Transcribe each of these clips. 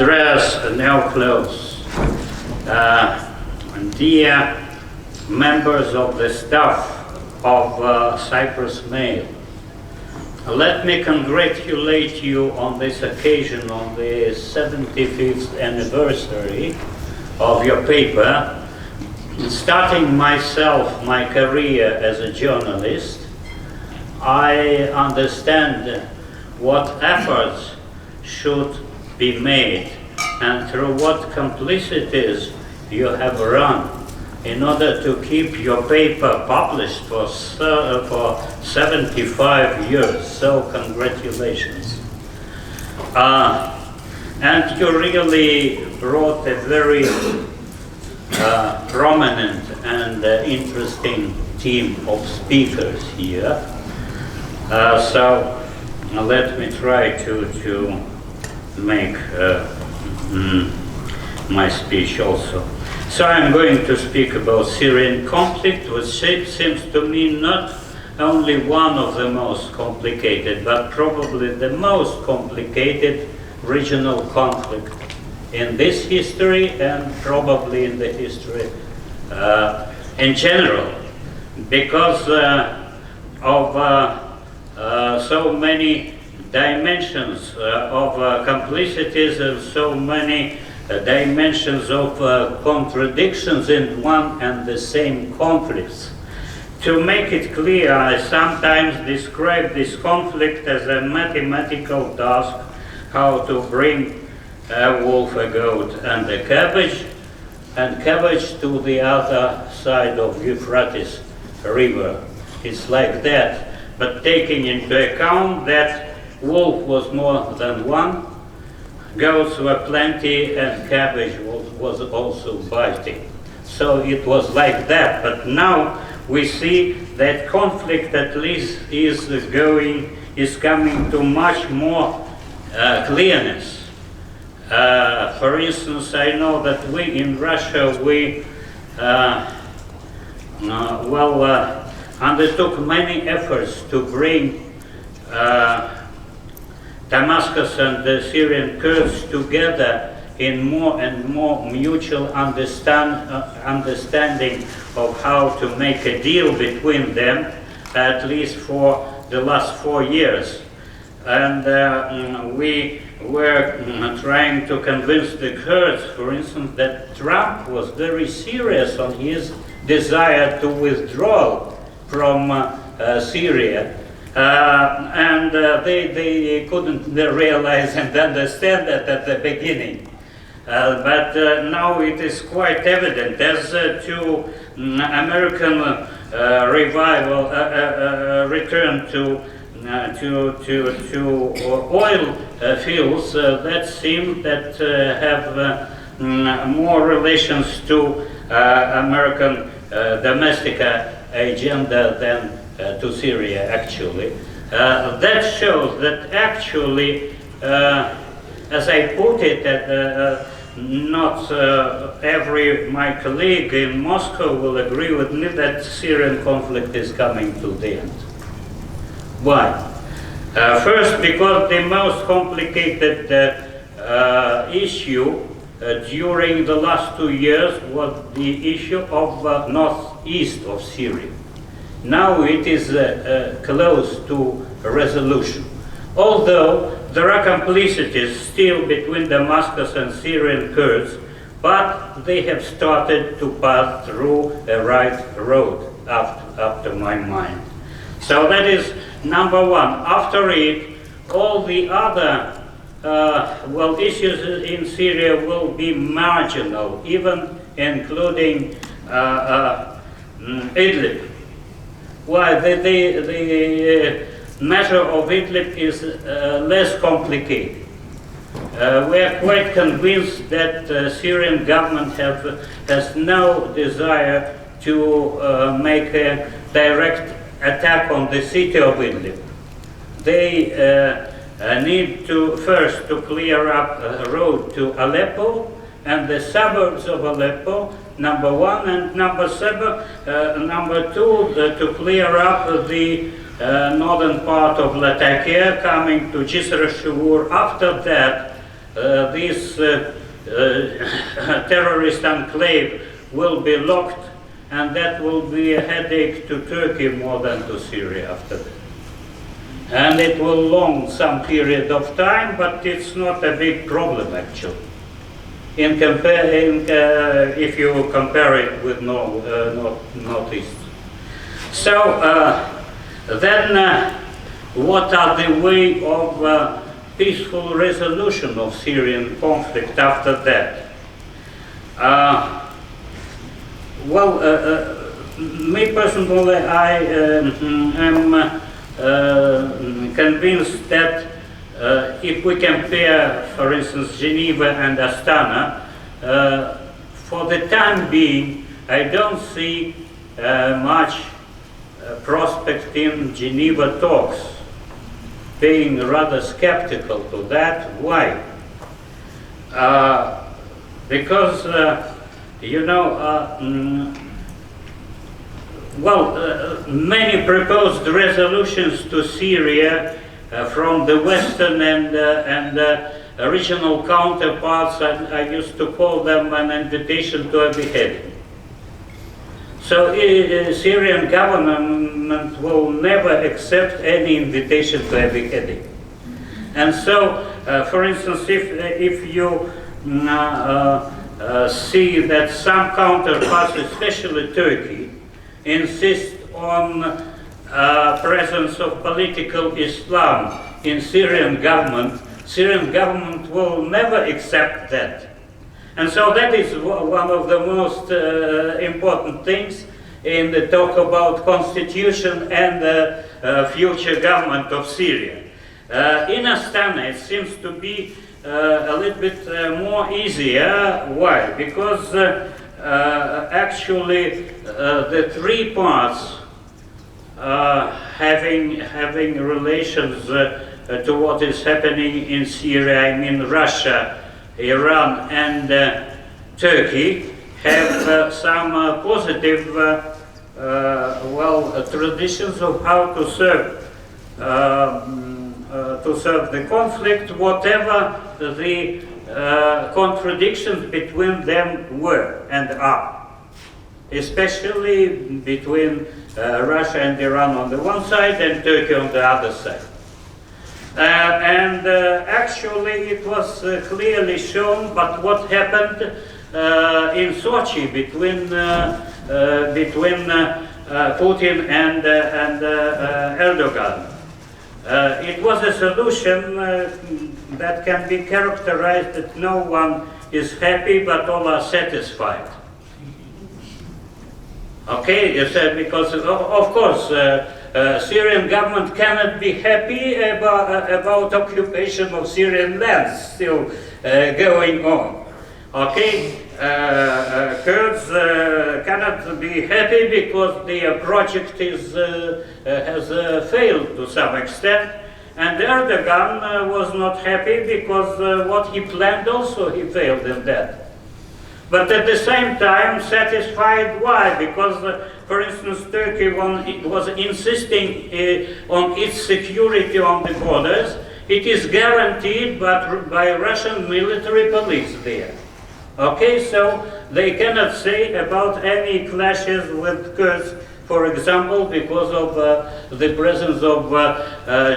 Andreas Neoclose, dear members of the staff of Cyprus Mail, let me congratulate you on this occasion, on the 75th anniversary of your paper. Starting myself, my career as a journalist, I understand what efforts should be made and through what complicities you have run in order to keep your paper published for 75 years. So congratulations. And you really brought a very prominent and interesting team of speakers here. So let me try to make my speech also. So I'm going to speak about Syrian conflict, which seems to me not only one of the most complicated, but probably the most complicated regional conflict in this history and probably in the history in general, because of so many dimensions of complicities and so many dimensions of contradictions in one and the same conflicts. To make it clear, I sometimes describe this conflict as a mathematical task, how to bring a wolf, a goat, and a cabbage to the other side of Euphrates River. It's like that, but taking into account that wolf was more than one, goats were plenty, and cabbage was also biting. So it was like that, but now we see that conflict at least is coming to much more clearness. For instance, I know that we in Russia, we undertook many efforts to bring Damascus and the Syrian Kurds together in more and more mutual understanding of how to make a deal between them, at least for the last 4 years. And we were trying to convince the Kurds, for instance, that Trump was very serious on his desire to withdraw from Syria. And they couldn't realize and understand that at the beginning. But now it is quite evident as to American return to oil fields that seem that have more relations to American domestic agenda than to Syria, actually. That shows that actually, as I put it, not every my colleague in Moscow will agree with me that Syrian conflict is coming to the end. Why? First, because the most complicated issue during the last 2 years was the issue of northeast of Syria. Now it is close to resolution. Although there are complicities still between Damascus and Syrian Kurds, but they have started to pass through a right road, after my mind. So that is number one. After it, all the other issues in Syria will be marginal, even including Idlib. Why? The matter of Idlib is less complicated. We are quite convinced that the Syrian government has no desire to make a direct attack on the city of Idlib. They need to first to clear up a road to Aleppo and the suburbs of Aleppo, number one, and number two, to clear up the northern part of Latakia, coming to Jisr al-Shuur. After that, this terrorist enclave will be locked, and that will be a headache to Turkey more than to Syria after that. And it will long some period of time, but it's not a big problem actually. If you compare it with Northeast. So then what are the way of peaceful resolution of Syrian conflict after that? Me personally, I am convinced that if we compare, for instance, Geneva and Astana, for the time being, I don't see much prospect in Geneva talks, being rather skeptical to that. Why? Because, many proposed resolutions to Syria from the Western and regional counterparts, I used to call them an invitation to a beheading. So Syrian government will never accept any invitation to a beheading. And so, for instance, if you see that some counterparts, especially Turkey, insist on presence of political Islam in Syrian government will never accept that. And so that is one of the most important things in the talk about constitution and the future government of Syria. In Astana it seems to be a little bit more easier. Why? Because actually the three parts having relations to what is happening in Syria, I mean Russia, Iran and Turkey, have some positive traditions of how to serve the conflict, whatever the contradictions between them were and are, especially between Russia and Iran on the one side and Turkey on the other side. Actually it was clearly shown, but what happened in Sochi between Putin and Erdogan. It was a solution that can be characterized that no one is happy but all are satisfied. Okay, you said, because of course Syrian government cannot be happy about occupation of Syrian lands still going on. Okay, Kurds cannot be happy because their project has failed to some extent, and Erdogan was not happy because what he planned also he failed in that. But at the same time satisfied. Why? Because, for instance, Turkey was insisting on its security on the borders. It is guaranteed by Russian military police there. Okay, so they cannot say about any clashes with Kurds, for example, because of the presence of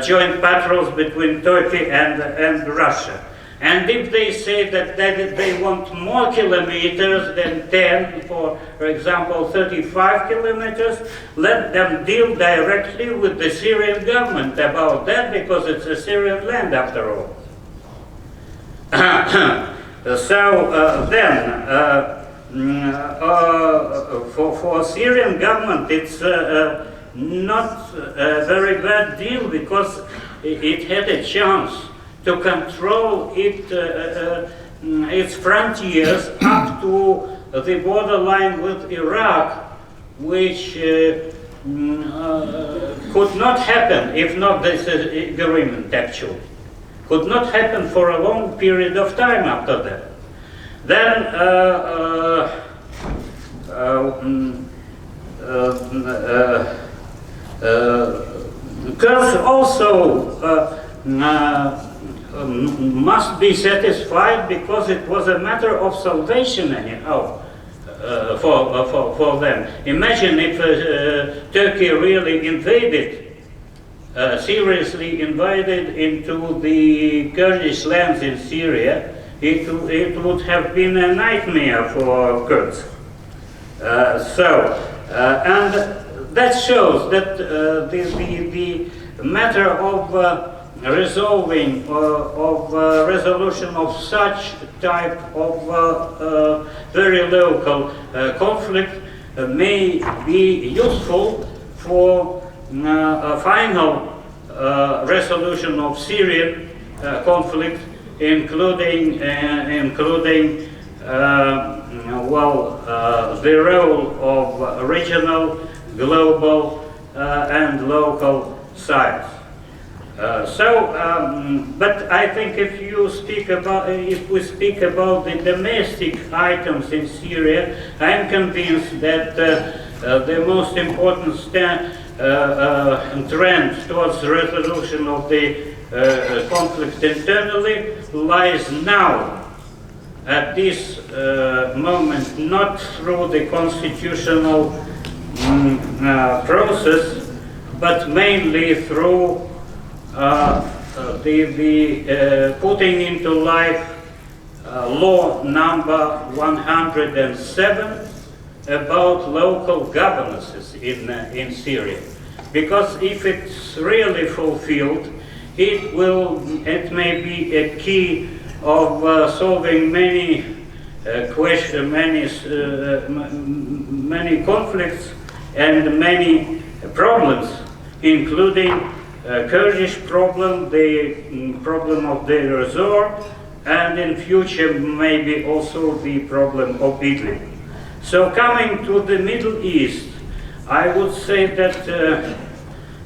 joint patrols between Turkey and Russia. And if they say that they want more kilometers than 10, for example 35 kilometers, let them deal directly with the Syrian government about that, because it's a Syrian land after all. So for Syrian government it's not a very bad deal, because it had a chance to control its frontiers up to the borderline with Iraq, which could not happen if not this agreement actually. Could not happen for a long period of time after that. Then Kurds also must be satisfied because it was a matter of salvation anyhow for them. Imagine if Turkey really invaded, seriously invaded into the Kurdish lands in Syria. It would have been a nightmare for Kurds. And that shows that the matter of resolving resolution of such type of very local conflict may be useful for a final resolution of Syrian conflict, including the role of regional, global, and local sides. But I think if we speak about the domestic items in Syria, I'm convinced that the most important trend towards resolution of the conflict internally lies now, at this moment, not through the constitutional process, but mainly through the putting into life law number 107 about local governances in Syria. Because if it's really fulfilled, it may be a key of solving many many conflicts and many problems, including Kurdish problem, the problem of the resort, and in future maybe also the problem of Idlib. So coming to the Middle East, I would say that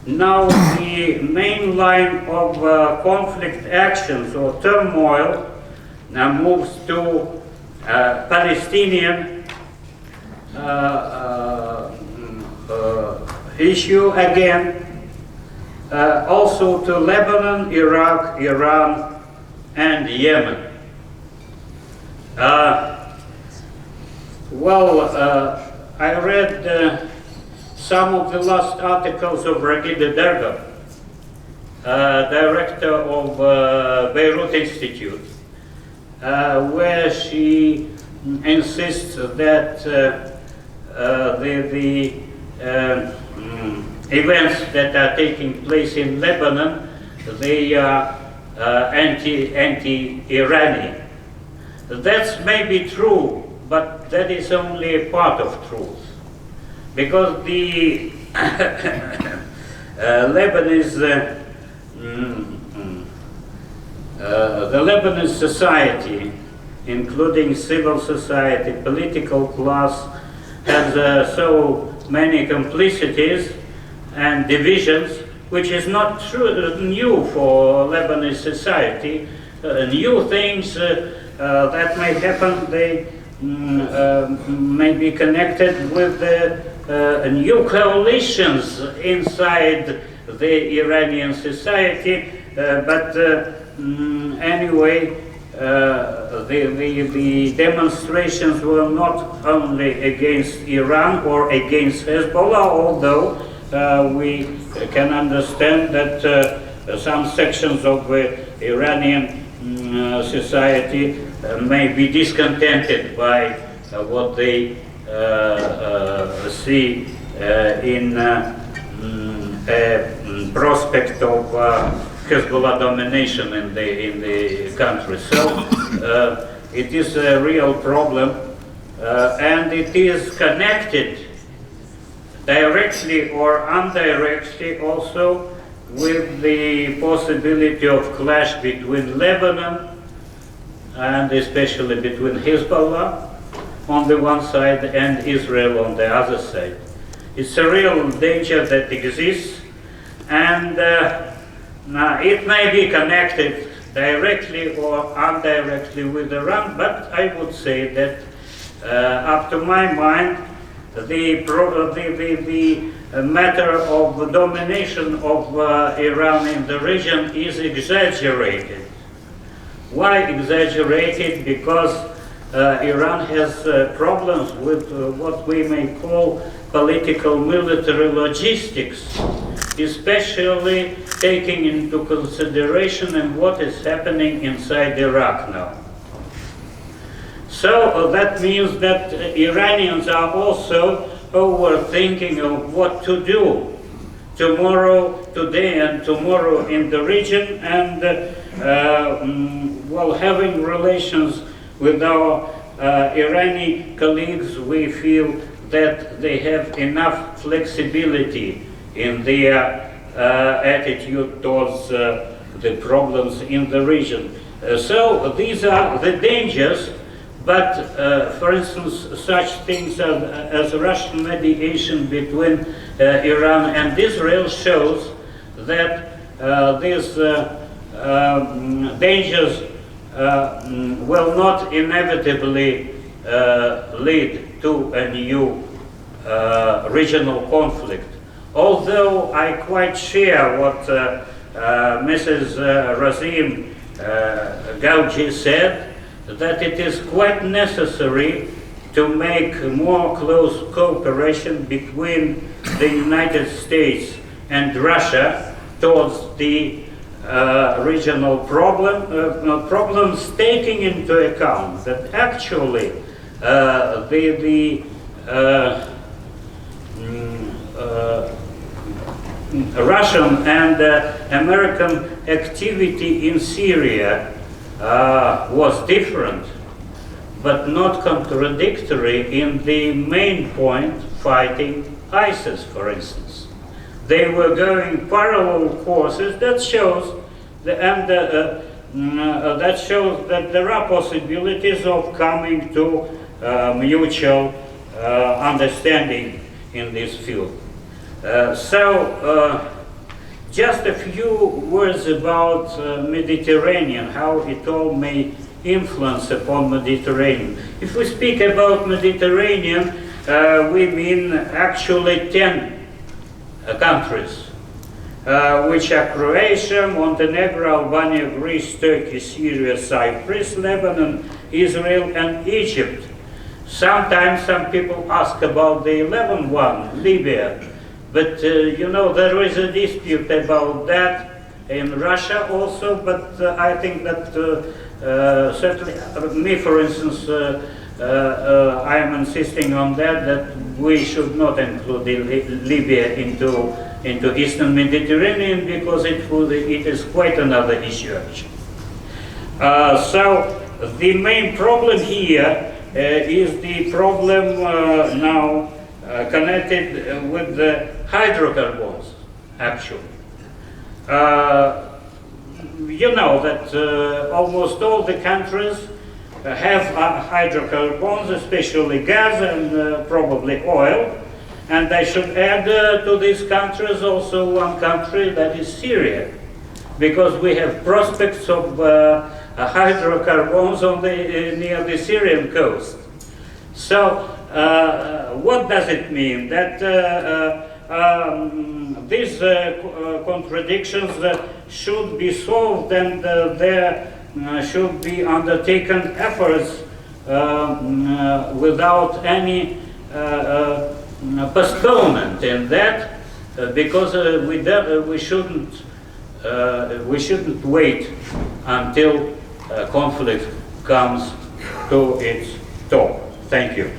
now the main line of conflict actions or turmoil now moves to Palestinian issue again, also to Lebanon, Iraq, Iran, and Yemen. I read some of the last articles of Regida Derga, director of Beirut Institute, where she insists that the events that are taking place in Lebanon, they are anti-Iranian. That's maybe true, but that is only a part of truth. Because the Lebanese society, including civil society, political class, has so many complicities and divisions, which is not new for Lebanese society. New things that may happen, they may be connected with the new coalitions inside the Iranian society, but anyway, the demonstrations were not only against Iran or against Hezbollah, although we can understand that some sections of Iranian society may be discontented by what they see in a prospect of Hezbollah domination in the country. So it is a real problem, and it is connected directly or indirectly also with the possibility of clash between Lebanon and especially between Hezbollah on the one side and Israel on the other side. It's a real danger that exists, and it may be connected directly or indirectly with Iran, but I would say that up to my mind, the matter of domination of Iran in the region is exaggerated Why exaggerated? Because Iran has problems with what we may call political military logistics, especially taking into consideration and what is happening inside Iraq now. So that means that Iranians are also overthinking of what to do tomorrow, today and tomorrow in the region, and while having relations with our Iranian colleagues, we feel that they have enough flexibility in their attitude towards the problems in the region. So these are the dangers, but for instance, such things as Russian mediation between Iran and Israel shows that these dangers will not inevitably lead to a new regional conflict. Although I quite share what Mrs. Razim Gauji said, that it is quite necessary to make more close cooperation between the United States and Russia towards the regional problems, taking into account that actually the Russian and American activity in Syria was different, but not contradictory in the main point, fighting ISIS, for instance. They were going parallel courses. That shows that there are possibilities of coming to mutual understanding in this field. Just a few words about Mediterranean, how it all may influence upon Mediterranean. If we speak about Mediterranean, we mean actually 10 countries, which are Croatia, Montenegro, Albania, Greece, Turkey, Syria, Cyprus, Lebanon, Israel, and Egypt. Sometimes some people ask about the 11th one, Libya. But you know, there is a dispute about that in Russia also, but I think that certainly, me for instance, I am insisting on that we should not include Libya into Eastern Mediterranean, because it is quite another issue actually. So the main problem here is the problem now connected with the hydrocarbons, actually. You know that almost all the countries have hydrocarbons, especially gas and probably oil. And I should add to these countries also one country, that is Syria, because we have prospects of hydrocarbons on near the Syrian coast. So what does it mean? That these contradictions should be solved, and there should be undertaken efforts without any postponement in that, because we shouldn't wait until conflict comes to its top. Thank you.